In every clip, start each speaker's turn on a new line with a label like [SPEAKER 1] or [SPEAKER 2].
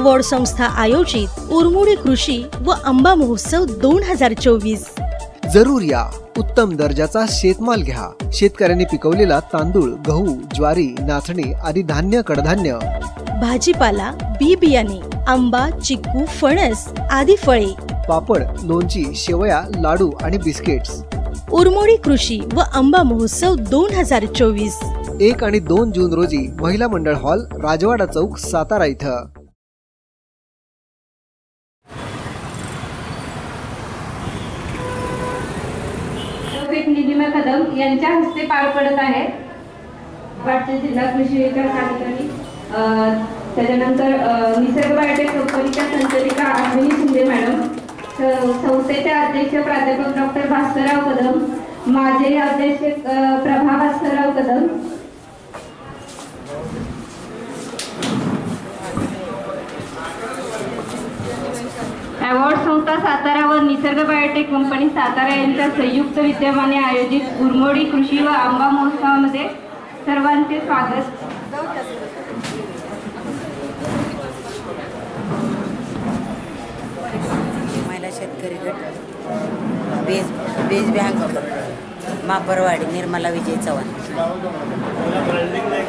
[SPEAKER 1] Award संस्था आयोजित उरमोडी कृषी व आंबा महोत्सव 2024।
[SPEAKER 2] जरूर या, उत्तम दर्जाचा शेतमाल घ्या। शेतकऱ्यांनी पिकवलेला तांदूळ, गहू, ज्वारी, नाचणी आदी धान्य, कडधान्य,
[SPEAKER 1] भाजीपाला, बी बियाणे, आंबा, चिक्कू, फणस आदी फळे,
[SPEAKER 2] पापड, लोणची, शेवया, लाडू आणि बिस्किट्स।
[SPEAKER 1] उरमोडी कृषी व आंबा महोत्सव 2024
[SPEAKER 2] 1 आणि 2 जून रोजी महिला मंडळ हॉल, राजवाडा चौक, सातारा इथं।
[SPEAKER 3] निलिमा कदम यांच्या हस्ते पार पडत आहे। वाटते जिल्हा कृषी विकास अधिकारी, त्याच्यानंतर निसर्ग बायोटेक कंपनीच्या संचालिका अश्विनी शिंदे मॅडम, संस्थेचे अध्यक्ष प्राध्यापक डॉक्टर भास्करराव कदम, माजी अध्यक्ष प्रभा भास्करराव कदम, अवॉर्ड संस्था सातारा व निसर्ग बायोटेक कंपनी सातारा यांच्या संयुक्त विद्यमाने आयोजित उरमोडी कृषी व आंबा महोत्सवामध्ये सर्वांचे स्वागत।
[SPEAKER 4] महिला शेतकरी गट, बेज बँक, मापरवाडी, निर्मला विजय चव्हाण।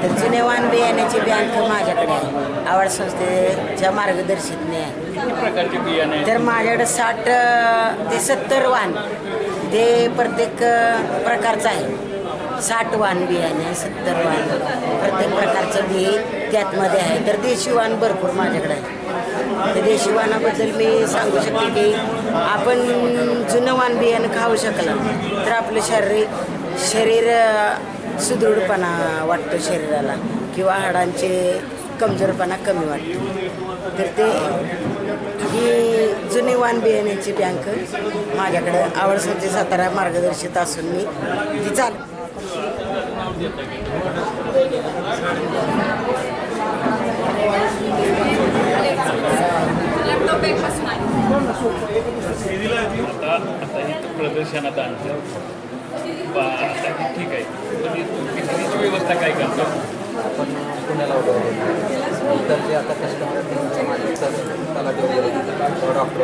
[SPEAKER 4] तर जुने वाण बियाण्याची बँक माझ्याकडे आहे, आवड संस्थेच्या मार्गदर्शनाने आहे। तर माझ्याकडे 60 ते 70 वाण, ते प्रत्येक प्रकारचं आहे। 60 वाण बियाणे, 70 वाण, प्रत्येक प्रकारचं बी त्यातमध्ये आहे। तर देशी वाण भरपूर माझ्याकडे आहे। तर देशी वाणाबद्दल मी सांगू शकते की आपण जुनं वाण बियाणं खाऊ शकलं तर आपलं शरीर सुदृढपणा वाटतो शरीराला, किंवा हाडांचे कमजोरपणा कमी वाटतो। तर ते ही जुनी वाण बियाण्याची बँक माझ्याकडे आवड संस्थे सातारा मार्गदर्शित असून मी ती चालू।
[SPEAKER 5] प्रदर्शनात आणलं ठीक आहे, तुम्ही विक्रीची व्यवस्था काय करता?
[SPEAKER 6] आपण पुण्याला तर जे आता कस्टमर त्याला डॉक्टर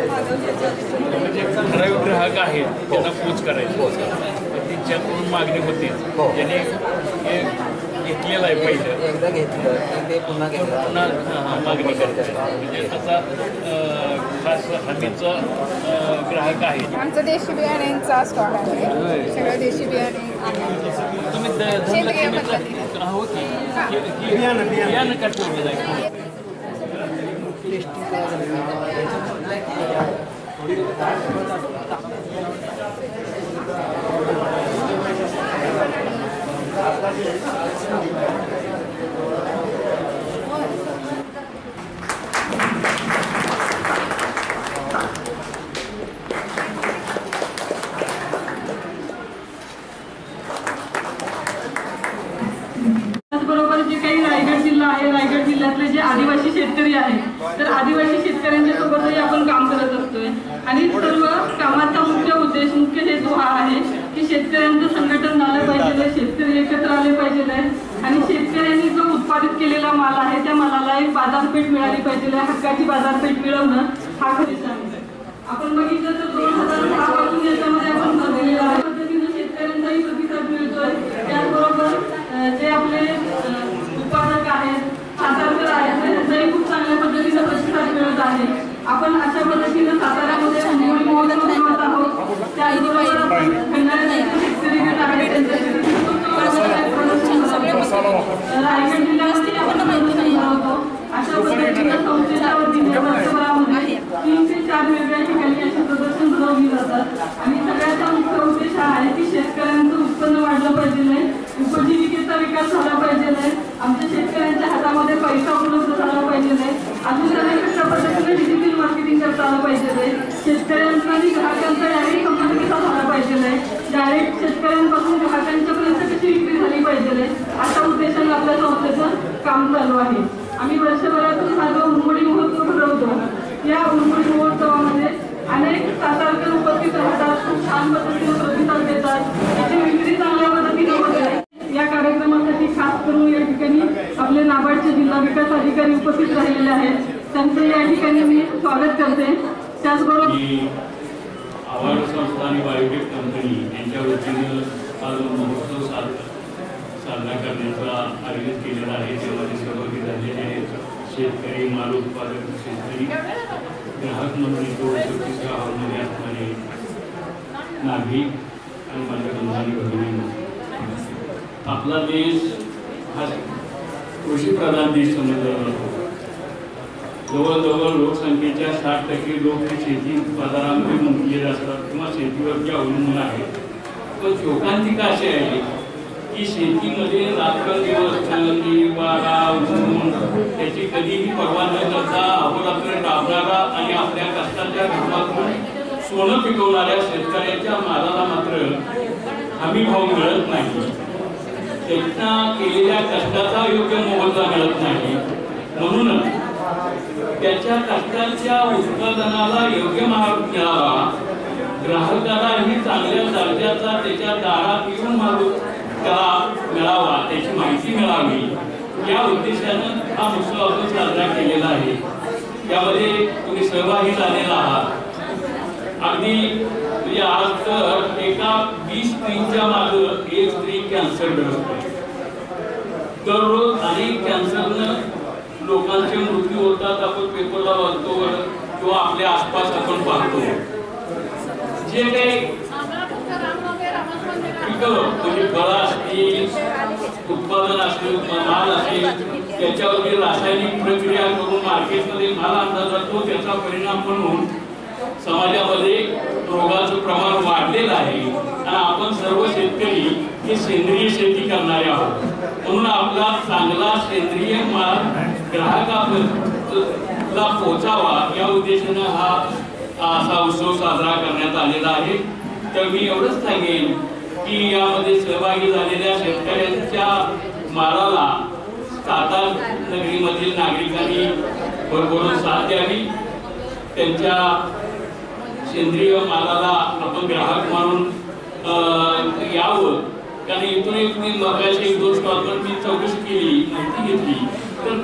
[SPEAKER 5] म्हणजे ठराविक ग्राहक आहेत त्यांना पोच करायचं, त्यांच्याकडून मागणी होते, ज्याने घेतलेलं आहे पहिलं,
[SPEAKER 6] एकदा घेतलं की ते पुन्हा
[SPEAKER 5] मागणी करतात, म्हणजे तसा खास हमीचा ग्राहक आहे।
[SPEAKER 7] आमचा देशी बियाण्यांचा स्टॉक आहे, सगळं देशी बियाणे
[SPEAKER 5] तुम्ही हो की बियाणं का ठेवलं जाईल?
[SPEAKER 3] त्याचबरोबर जे काही रायगड जिल्हा आहे, रायगड जिल्ह्यातले जे आदिवासी शेतकरी आहेत, तर आदिवासी शेतकऱ्यांच्या सोबतही आपण काम करत असतोय। आणि सर्व कामाचा मुख्य हेतू हा आहे की शेतकऱ्यांचं संघटन झालं पाहिजे, शेतकरी एकत्र आले पाहिजे आणि शेतकऱ्यांनी जो उत्पादित केलेला माल आहे त्या मालाला एक बाजारपेठ मिळाली पाहिजे, हक्काची बाजारपेठ मिळवणं हा खरी आहे। आपण बघितलं तर 2006 पासून याच्यामध्ये आपण ठरलेलं आहे, पद्धतीनं शेतकऱ्यांचाही प्रतिसाद मिळतोय। त्याचबरोबर जे आपले उत्पादक आहेत, सातारकर आहेत, त्यांचाही खूप चांगल्या पद्धतीनं प्रतिसाद मिळत आहे। आपण अशा पद्धतीनं साताऱ्यामध्ये उरमोडी महोत्सव ठेवत आहोत। त्याचबरोबर आपण खंडाळ्याचे शेतकरी गट आहेत, रायगड जिल्ह्यामध्ये आपण होतो। अशा पद्धतीनं संस्थेच्या वतीने वर्षभरामध्ये 3 ते 4 वेगवेगळ्या ठिकाणी अशी प्रदर्शन भरवली जातात। आणि सगळ्याचा मुख्य उद्देश हा आहे की शेतकऱ्यांचं उत्पन्न वाढलं पाहिजे, उपजीविकेचा विकास झाला पाहिजे, आमच्या शेतकऱ्यांच्या हातामध्ये पैसा उपलब्ध झाला पाहिजे, अजून त्यांना कशा पद्धतीने डिजिटल मार्केटिंग करता आलं पाहिजे, शेतकऱ्यांचा आणि ग्राहकांचा डायरेक्ट संपर्क कसा झाला पाहिजे, डायरेक्ट शेतकऱ्यांपासून ग्राहकांच्यापर्यंत कशी विक्री झाली पाहिजे, अशा उद्देशाने आपल्या संस्थेचं काम चालू आहे। आम्ही वर्षभरातून हा जो उरमोडी महोत्सव भरवतो, या उरमोडी महोत्सवामध्ये अनेक सातारकर उपस्थित राहतात, खूप छान पद्धतीने प्रतिसाद देतात, त्याची विक्री चांगल्या पद्धतीने होते। या कार्यक्रमासाठी खास करून या ठिकाणी आपले नाबार्डचे जिल्हा विकास अधिकारी उपस्थित राहिलेले आहेत। त्यांचं या ठिकाणी मी स्वागत करते. त्याचबरोबर
[SPEAKER 5] आवाड संस्था आणि बायोटेक कंपनी यांच्या वतीनं आज महोत्सव साजरा करण्याचा आयोजित केलेला आहे. त्यामध्ये सहभागी झालेले आहेत शेतकरी, माल उत्पादक शेतकरी, ग्राहक मंडळी, हॉलमध्ये असणारे नागरिक आणि माझ्या बंधारी भगिनी. आपला देश हा कृषीप्रधान देश समजला जातो. जवळजवळ लोकसंख्येच्या 60% लोक हे शेती बाजारामध्ये गुंतलेले असतात किंवा शेतीवरती अवलंबून आहेत. पण शोकांतिका अशी आहे की शेतीमध्ये रात्रंदिवस थंडी, वारा, ऊन त्याची कधीही पर्वा न करता अहोरात्र राबणारा आणि आपल्या कष्टाच्या घामातून सोनं पिकवणाऱ्या शेतकऱ्याच्या मालाला मात्र हमी भाव मिळत नाही. त्यांना केलेल्या कष्टाचा योग्य मोबदला मिळत नाही. म्हणूनच त्याच्या कष्टाच्या उत्पादनाला योग्य महाग मिळावा, ग्राहकालाही चांगल्या दर्जाचा त्याच्या दारात येऊन माल त्याला मिळावा, त्याची माहिती मिळावी, या उद्देशानं हा उत्सव आपण साजरा केलेला आहे. यामध्ये तुम्ही सहभागी झालेला आहात. अगदी म्हणजे आज तर एका 20 स्त्रीच्या मागं एक स्त्री कॅन्सरग्रस्त आहे. दररोज अनेक कॅन्सरनं लोकांचे मृत्यू होतात. आपण पेपरला वाचतो किंवा आपल्या आसपास आपण पाहतो. जे काही पिकं म्हणजे फळं असतील, उत्पादन असेल, माल असेल, त्याच्यावरती रासायनिक प्रक्रिया करून मार्केटमध्ये माल आणला जातो. त्याचा परिणाम म्हणून समाजामध्ये रोगाचं प्रमाण वाढलेलं आहे. आणि आपण सर्व शेतकरी हे सेंद्रिय शेती करणारे आहोत. म्हणून आपला चांगला सेंद्रिय माल ग्राहकाला पोहोचावा या उद्देशाने हा असा उत्सव साजरा करण्यात आलेला आहे. तर मी एवढंच सांगेन की यामध्ये सहभागी झालेल्या शेतकऱ्यांच्या मालाला सातारा नगरीमधील नागरिकांनी भरभरून साथ द्यावी. त्यांच्या सेंद्रिय मालाला आपण ग्राहक म्हणून यावं. कारण इथून एक मी मगाशी 1-2 स्टॉलवर मी चौकशी केली, माहिती घेतली. तर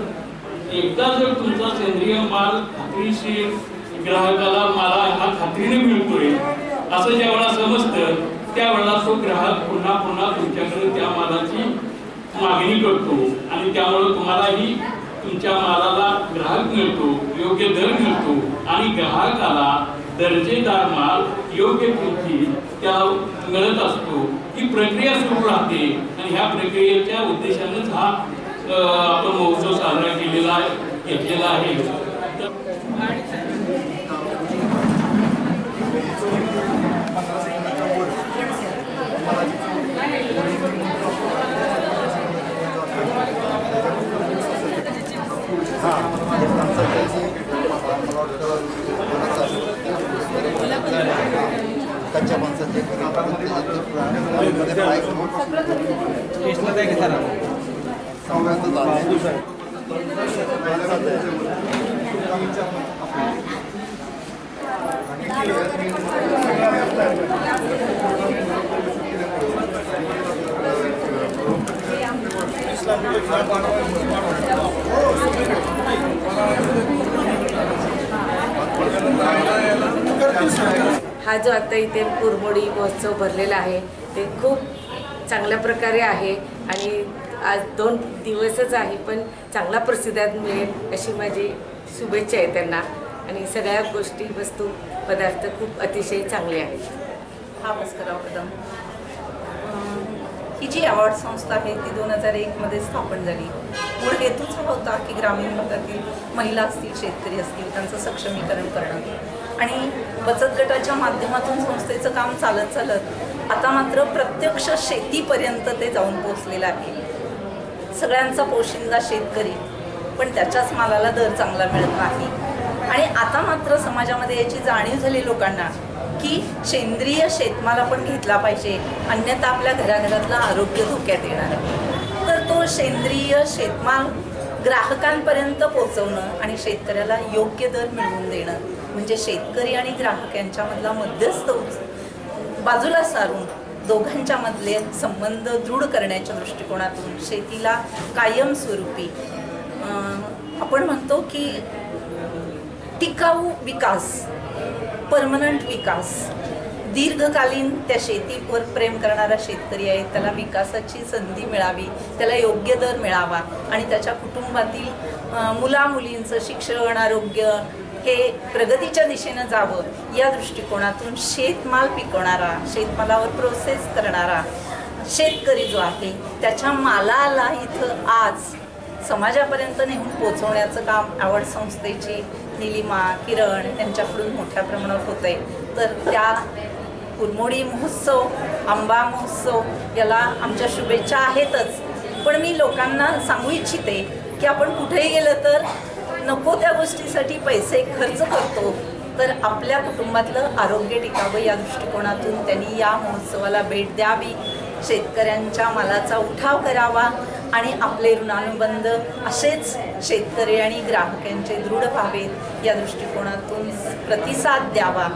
[SPEAKER 5] एकदा जर तुमचा सेंद्रिय माल खात्रीशीर ग्राहकाला मला हा खात्रीने मिळतोय असं ज्यावेळेला समजतं, त्यावेळेला तो ग्राहक पुन्हा पुन्हा तुमच्याकडे त्या मालाची मागणी करतो आणि त्यामुळे तुम्हालाही तुमच्या मालाला ग्राहक मिळतो, योग्य दर मिळतो आणि ग्राहकाला दर्जेदार माल योग्य किमतीत त्याला मिळत असतो. ही प्रक्रिया सुरू राहते आणि ह्या प्रक्रियेच्या उद्देशानेच हा आपण महोत्सव साजरा केलेला घेतलेला आहे.
[SPEAKER 6] कच्च्या माणसाचे
[SPEAKER 8] हा जो आता इथे कुरमुडी महोत्सव भरलेला आहे ते खूप चांगल्या प्रकारे आहे आणि आज 2 दिवसच आहे पण चांगला प्रतिसाद मिळेल अशी माझी शुभेच्छा आहे त्यांना. आणि सगळ्या गोष्टी वस्तू पदार्थ खूप अतिशय चांगले आहेत.
[SPEAKER 9] हा भास्करराव कदम. ही जी अवॉर्ड संस्था आहे ती 2001 मध्ये स्थापन झाली. मूळ हेतूच हा होता की ग्रामीण भागातील महिला असतील, शेतकरी असतील, त्यांचं सक्षमीकरण करणं. आणि बचत गटाच्या माध्यमातून संस्थेचं काम चालत चालत आता मात्र प्रत्यक्ष शेतीपर्यंत ते जाऊन पोहोचलेलं आहे. सगळ्यांचा पोशिंदा शेतकरी, पण त्याच्याच मालाला दर चांगला मिळत नाही. आणि आता मात्र समाजामध्ये याची जाणीव झाली लोकांना की सेंद्रिय शेतमाल आपण घेतला पाहिजे, अन्यथा आपल्या घराघरातलं आरोग्य धोक्यात येणार आहे. तर तो सेंद्रिय शेतमाल ग्राहकांपर्यंत पोहोचवणं आणि शेतकऱ्याला योग्य दर मिळवून देणं म्हणजे शेतकरी आणि ग्राहक यांच्यामधला मध्यस्थ बाजूला सारून दोघांच्या मधले संबंध दृढ करण्याच्या दृष्टिकोनातून शेतीला कायमस्वरूपी आपण म्हणतो की टिकाऊ विकास, परमनंट विकास, दीर्घकालीन त्या शेतीवर प्रेम करणारा शेतकरी आहे त्याला विकासाची संधी मिळावी, त्याला योग्य दर मिळावा आणि त्याच्या कुटुंबातील मुलामुलींचं शिक्षण, आरोग्य हे प्रगतीच्या दिशेनं जावं या दृष्टिकोनातून शेतमाल पिकवणारा, शेतमालावर प्रोसेस करणारा शेतकरी जो आहे त्याच्या मालाला इथं आज समाजापर्यंत नेऊन पोचवण्याचं काम आवड संस्थेची निलिमा, किरण यांच्याकडून मोठ्या प्रमाणात होत आहे. तर त्या कुरमोडी महोत्सव, आंबा महोत्सव याला आमच्या शुभेच्छा आहेतच, पण मी लोकांना सांगू इच्छिते की आपण कुठेही गेलं तर नको त्या गोष्टीसाठी पैसे खर्च करतो, तर आपल्या कुटुंबातलं आरोग्य टिकावं या दृष्टिकोनातून त्यांनी या महोत्सवाला भेट द्यावी, शेतकऱ्यांच्या मालाचा उठाव करावा आणि आपले ऋणानुबंध असेच शेतकरी आणि ग्राहकांचे दृढ व्हावेत या दृष्टिकोनातून प्रतिसाद द्यावा.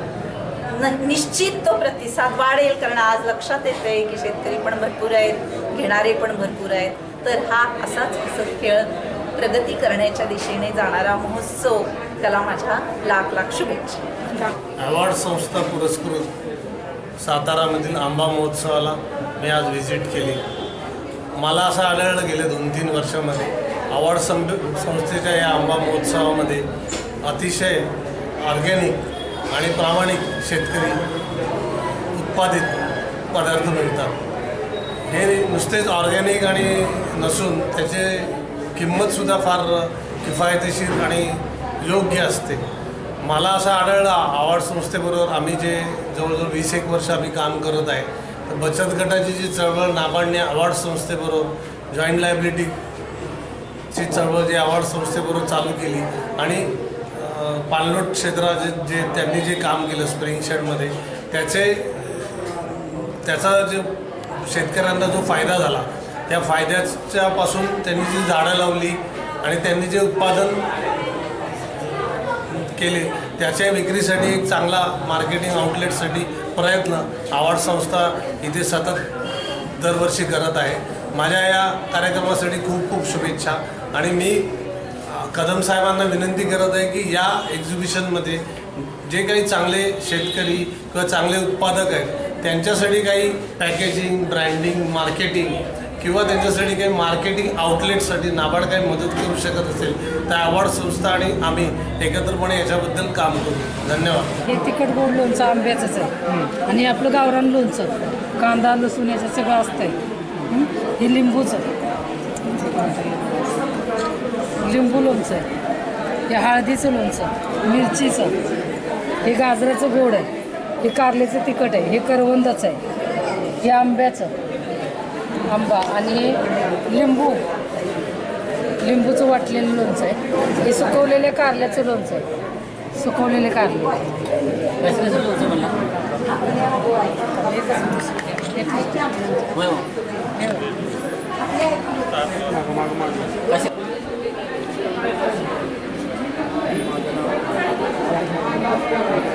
[SPEAKER 9] निश्चित तो प्रतिसाद वाढेल, कारण आज लक्षात येत आहे की शेतकरी पण भरपूर आहेत, घेणारे पण भरपूर आहेत. तर हा असाच हसत खेळत प्रगती करण्याच्या दिशेने जाणारा महोत्सव, त्याला माझ्या लाख लाख शुभेच्छा.
[SPEAKER 10] अवॉर्ड संस्था पुरस्कृत सातारामधील आंबा महोत्सवाला मी आज व्हिजिट केली. मला असं आढळलं गेले 2-3 वर्षामध्ये अवॉर्ड संस्थेच्या या आंबा महोत्सवामध्ये अतिशय ऑर्गॅनिक आणि प्रामाणिक शेतकरी उत्पादित पदार्थ मिळतात. हे नुसतेच ऑर्गॅनिक आणि नसून त्याचे किंमतसुद्धा फार किफायतशीर आणि योग्य असते. मला असं आढळलं अवॉर्ड संस्थेबरोबर आम्ही जे जवळजवळ 20-1 वर्ष आम्ही काम करत आहे, तर बचत गटाची जी चळवळ नाबार्डने अवॉर्ड संस्थेबरोबर जॉईंट लायबिलिटीची चळवळ जी अवॉर्ड संस्थेबरोबर चालू केली आणि पाणलोट क्षेत्रात जे त्यांनी जे काम केलं स्प्रिंग शेडमध्ये, त्याचा जो शेतकऱ्यांना जो फायदा झाला, त्या फायद्याच्यापासून त्यांनी जी झाडं लावली आणि त्यांनी जे उत्पादन केले त्याच्या विक्रीसाठी एक चांगला मार्केटिंग आउटलेटसाठी प्रयत्न अवॉर्ड संस्था इथे सतत दरवर्षी करत आहे. माझ्या या कार्यक्रमासाठी खूप खूप शुभेच्छा आणि मी कदम साहेबांना विनंती करत आहे की या एक्झिबिशनमध्ये जे काही चांगले शेतकरी किंवा चांगले उत्पादक आहेत त्यांच्यासाठी काही पॅकेजिंग, ब्रँडिंग, मार्केटिंग किंवा त्यांच्यासाठी काही मार्केटिंग आउटलेटसाठी नाबार्ड काही मदत करू शकत असेल तर अवॉर्ड संस्था आणि आम्ही एकत्रपणे याच्याबद्दल काम करू. धन्यवाद.
[SPEAKER 11] हे तिखट गोड लोणचं आंब्याचंच आहे आणि आपलं गावरान लोणचं, कांदा लसूण याचं सगळं असतंय. हे लिंबूचं, लिंबू लोणचं आहे, हे हळदीचं लोणचं, मिरचीचं, हे गाजराचं गोड आहे, हे कारल्याचं तिखट आहे, हे करवंदाचं आहे, हे आंब्याचं आंबा आणि हे लिंबूचं वाटलेलं लोणचं आहे, हे सुकवलेल्या कारल्याचं लोणचं आहे, सुकवलेले कारले.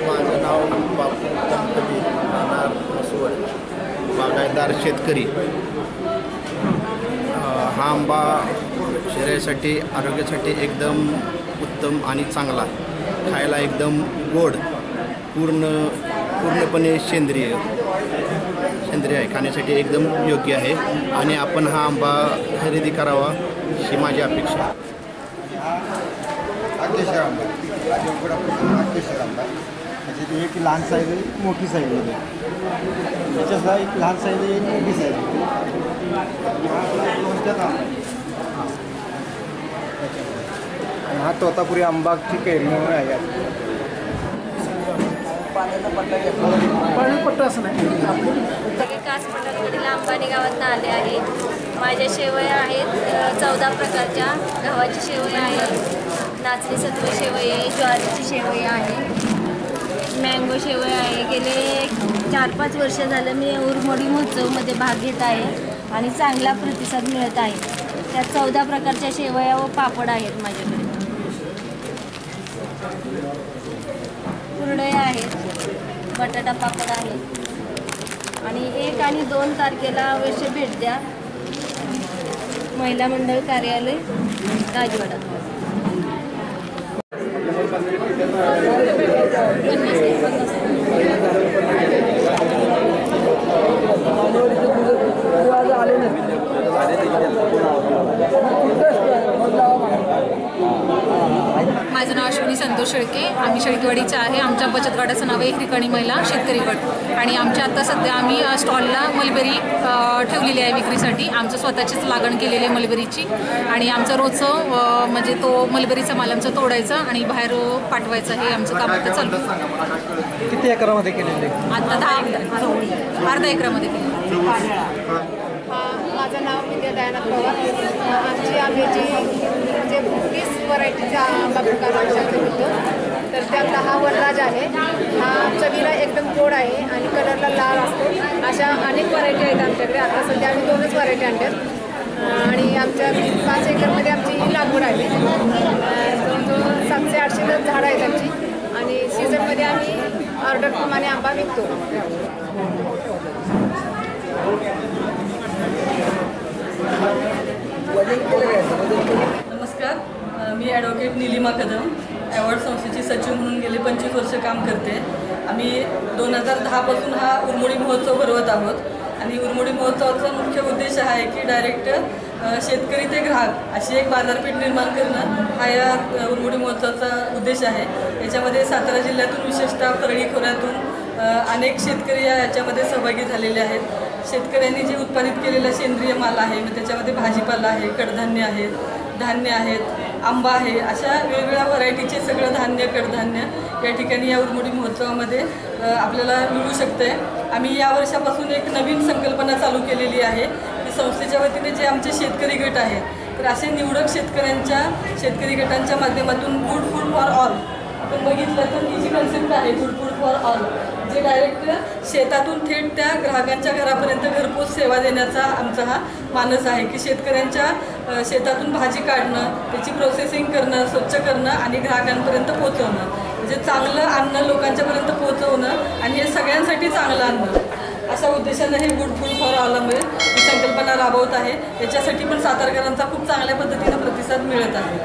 [SPEAKER 12] माझं नाव बापू तंकबी, राहणार मसवड, बागायतदार शेतकरी. हा आंबा शरीरासाठी, आरोग्यासाठी एकदम उत्तम आणि चांगला, खायला एकदम गोड, पूर्णपणे सेंद्रिय आहे, खाण्यासाठी एकदम योग्य आहे आणि आपण हा आंबा खरेदी करावा ही माझी अपेक्षा आहे.
[SPEAKER 13] अत्याशर आंबा, अत्याशर आंबा म्हणजे एक लहान साईज आहे, मोठी साईज आहे. त्याच्यातला एक लहान साईज आहे, एक मोठी साईज आहे. हा तोतापुरी आंबाची कैरी म्हणून आहे. पट्टा असं नाही.
[SPEAKER 14] कास पठारकडील अंबानी गावातून आले आहे. माझ्या शेवया आहेत 14 प्रकारच्या. गव्हाची शेवया आहे, नाचणी सत्व शेवई आहे, ज्वारीची शेवई आहे, मँगो शेवई आहे. गेले 4-5 वर्ष झालं मी उरमोडी महोत्सवमध्ये भाग घेत आहे आणि चांगला प्रतिसाद मिळत आहे. त्यात 14 प्रकारच्या शेवया व पापड आहेत माझ्याकडे. कुरडया आहेत, बटाटा पापड आहे. आणि 1 आणि 2 तारखेला अवश्य भेट द्या, महिला मंडळ कार्यालय राजवाडा.
[SPEAKER 15] माझं नाव अश्विनी संतोष शेळके. आम्ही शेळकेवाडीचे आहे. आमच्या बचत गटाचं नाव आहे हिरकणी महिला शेतकरी गट आणि आमच्या आता सध्या आम्ही स्टॉलला मलबेरी ठेवलेली आहे विक्रीसाठी. आमचं स्वतःचीच लागण केलेली आहे मलबेरीची आणि आमचं रोजचं म्हणजे तो मलबेरीचा माल आमचा तोडायचा आणि बाहेर पाठवायचं हे आमचं काम आता चालू आहे.
[SPEAKER 2] किती एकरामध्ये केलेले?
[SPEAKER 15] आता अर्धा एकरामध्ये केलं.
[SPEAKER 7] माझं नाव विद्या दयानाथ पवार. आमची आंब्याची म्हणजे 30 व्हरायटीचा आंबा प्रकार आमच्याकडे होतो. तर त्यातला हा वनराज आहे. हा चवीला एकदम गोड आहे आणि कलरला लाल असतो. अशा अनेक व्हरायटी आहेत आमच्याकडे. आता सध्या आम्ही 2च व्हरायटी आणल्यात आणि आमच्या 5 एकरमध्ये आमची लागवड आहे. जवळजवळ 700-800 झाडं आहेत आमची आणि सीझनमध्ये आम्ही ऑर्डरप्रमाणे आंबा विकतो.
[SPEAKER 3] नमस्कार, मी ॲडव्होकेट निलिमा कदम ॲवॉर्ड संस्थेची सचिव म्हणून गेले 25 वर्ष काम करते. आम्ही 2010 पासून हा उरमोडी महोत्सव भरवत आहोत आणि उरमोडी महोत्सवाचा मुख्य उद्देश हा आहे की डायरेक्ट शेतकरी ते ग्राहक अशी एक बाजारपेठ निर्माण करणं हा या उरमोडी महोत्सवाचा उद्देश आहे. याच्यामध्ये सातारा जिल्ह्यातून विशेषतः परळी खोऱ्यातून अनेक शेतकरी याच्यामध्ये सहभागी झालेले आहेत. शेतकऱ्यांनी जे उत्पादित केलेला सेंद्रिय माल आहे, मग त्याच्यामध्ये भाजीपाला आहे, कडधान्य आहेत, धान्य आहेत, आंबा आहे, अशा वेगवेगळ्या व्हरायटीचे सगळं धान्य कडधान्य या ठिकाणी या उरमोडी महोत्सवामध्ये आपल्याला मिळू शकते. आम्ही या वर्षापासून एक नवीन संकल्पना चालू केलेली आहे की संस्थेच्या वतीने जे आमचे शेतकरी गट आहेत तर असे निवडक शेतकरी गटांच्या माध्यमातून गुड फूड फॉर ऑल आपण बघितलं तर ही जी कन्सेप्ट आहे गुड फूड फॉर ऑल जे डायरेक्ट शेतातून थेट त्या ग्राहकांच्या घरापर्यंत घरपोच सेवा देण्याचा आमचा हा मानस आहे की शेतकऱ्यांच्या शेतातून भाजी काढणं, त्याची प्रोसेसिंग करणं, स्वच्छ करणं आणि ग्राहकांपर्यंत पोहोचवणं, म्हणजे चांगलं अन्न लोकांच्यापर्यंत पोहोचवणं आणि हे सगळ्यांसाठी चांगलं अन्न अशा उद्देशानं हे गुड फूड फॉर ऑलमध्ये ही संकल्पना राबवत आहे. याच्यासाठी पण सातारकरांचा खूप चांगल्या पद्धतीनं प्रतिसाद मिळत आहे.